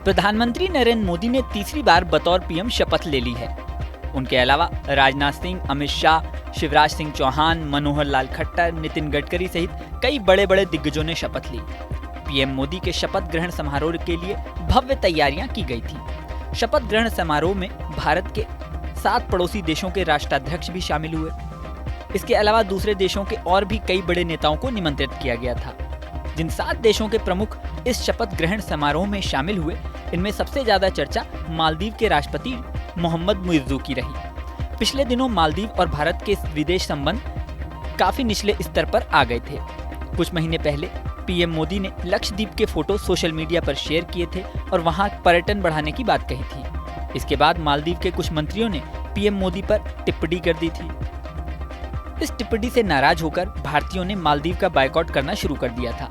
प्रधानमंत्री नरेंद्र मोदी ने तीसरी बार बतौर पीएम शपथ ले ली है। उनके अलावा राजनाथ सिंह, अमित शाह, शिवराज सिंह चौहान, मनोहर लाल खट्टर, नितिन गडकरी सहित कई बड़े बड़े दिग्गजों ने शपथ ली। पीएम मोदी के शपथ ग्रहण समारोह के लिए भव्य तैयारियां की गई थी। शपथ ग्रहण समारोह में भारत के 7 पड़ोसी देशों के राष्ट्राध्यक्ष भी शामिल हुए। इसके अलावा दूसरे देशों के और भी कई बड़े नेताओं को निमंत्रित किया गया था। जिन 7 देशों के प्रमुख इस शपथ ग्रहण समारोह में शामिल हुए, इनमें सबसे ज्यादा चर्चा मालदीव के राष्ट्रपति मोहम्मद मुइज्जू की रही। पिछले दिनों मालदीव और भारत के विदेश संबंध काफी निचले स्तर पर आ गए थे। कुछ महीने पहले पीएम मोदी ने लक्षद्वीप के फोटो सोशल मीडिया पर शेयर किए थे और वहां पर्यटन बढ़ाने की बात कही थी। इसके बाद मालदीव के कुछ मंत्रियों ने पीएम मोदी पर टिप्पणी कर दी थी। इस टिप्पणी से नाराज होकर भारतीयों ने मालदीव का बायकॉट करना शुरू कर दिया था।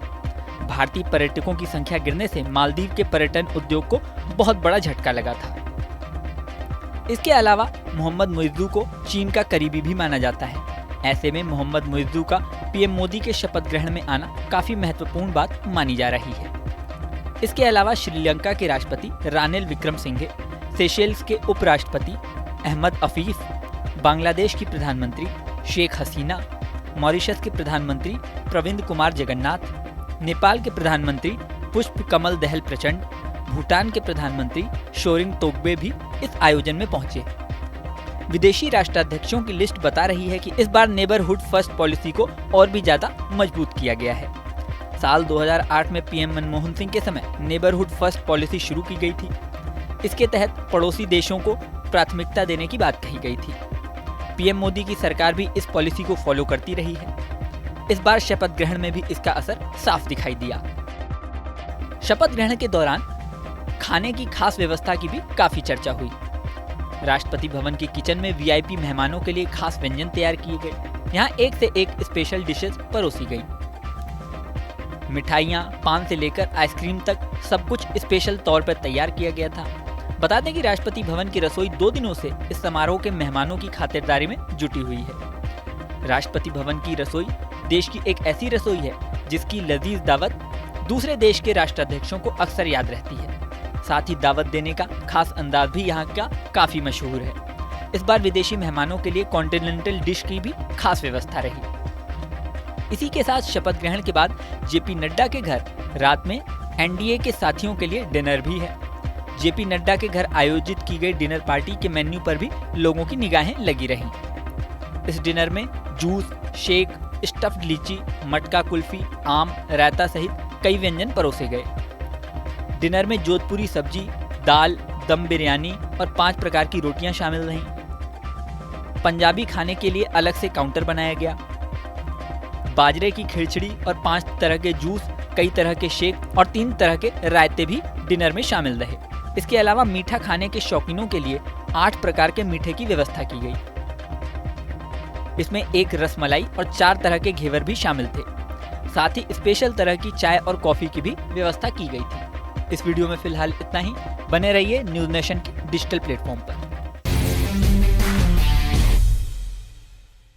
भारतीय पर्यटकों की संख्या गिरने से मालदीव के पर्यटन उद्योग को बहुत बड़ा झटका लगा था। इसके अलावा मोहम्मद मुइज्जू को चीन का करीबी भी माना जाता है। ऐसे में मोहम्मद मुइज्जू का पीएम मोदी के शपथ ग्रहण में आना काफी महत्वपूर्ण बात मानी जा रही है। इसके अलावा श्रीलंका के राष्ट्रपति रानिल विक्रमसिंघे, सेशेल्स के उपराष्ट्रपति अहमद अफीफ, बांग्लादेश की प्रधानमंत्री शेख हसीना, मॉरिशस के प्रधानमंत्री प्रविंद कुमार जगन्नाथ, नेपाल के प्रधानमंत्री पुष्प कमल दहल प्रचंड, भूटान के प्रधानमंत्री शोरिंग तोग्बे भी इस आयोजन में पहुंचे। विदेशी राष्ट्राध्यक्षों की लिस्ट बता रही है कि इस बार नेबरहुड फर्स्ट पॉलिसी को और भी ज्यादा मजबूत किया गया है। साल 2008 में पीएम मनमोहन सिंह के समय नेबरहुड फर्स्ट पॉलिसी शुरू की गई थी। इसके तहत पड़ोसी देशों को प्राथमिकता देने की बात कही गई थी। पीएम मोदी की सरकार भी इस पॉलिसी को फॉलो करती रही है। इस बार शपथ ग्रहण में भी इसका असर साफ दिखाई दिया। शपथ ग्रहण के दौरान खाने की खास व्यवस्था की भी काफी चर्चा हुई। राष्ट्रपति भवन के किचन में वीआईपी मेहमानों के लिए खास व्यंजन तैयार किए गए। यहाँ एक से एक स्पेशल डिशेस परोसी गई। मिठाइयाँ, पान से लेकर आइसक्रीम तक सब कुछ स्पेशल तौर पर तैयार किया गया था। बता दें कि राष्ट्रपति भवन की रसोई 2 दिनों से इस समारोह के मेहमानों की खातिरदारी में जुटी हुई है। राष्ट्रपति भवन की रसोई देश की एक ऐसी रसोई है जिसकी लजीज दावत दूसरे देश के राष्ट्राध्यक्षों को अक्सर याद रहती है। साथ ही दावत देने का खास अंदाज भी यहाँ का काफी मशहूर है। इस बार विदेशी मेहमानों के लिए कॉन्टिनेंटल डिश की भी खास व्यवस्था रही। इसी के साथ शपथ ग्रहण के बाद जेपी नड्डा के घर रात में एनडीए के साथियों के लिए डिनर भी है। जेपी नड्डा के घर आयोजित की गई डिनर पार्टी के मेन्यू पर भी लोगों की निगाहें लगी रहीं। इस डिनर में जूस, शेक, स्टफ्ड लीची, मटका कुल्फी, आम, रायता सहित कई व्यंजन परोसे गए। डिनर में जोधपुरी सब्जी, दाल, दम बिरयानी और 5 प्रकार की रोटियां शामिल रहीं। पंजाबी खाने के लिए अलग से काउंटर बनाया गया। बाजरे की खिचड़ी और 5 तरह के जूस, कई तरह के शेक और 3 तरह के रायते भी डिनर में शामिल रहे। इसके अलावा मीठा खाने के शौकीनों के लिए 8 प्रकार के मीठे की व्यवस्था की गई। इसमें 1 रसमलाई और 4 तरह के घेवर भी शामिल थे। साथ ही स्पेशल तरह की चाय और कॉफी की भी व्यवस्था की गई थी। इस वीडियो में फिलहाल इतना ही। बने रहिए न्यूज़ नेशन के डिजिटल प्लेटफॉर्म पर।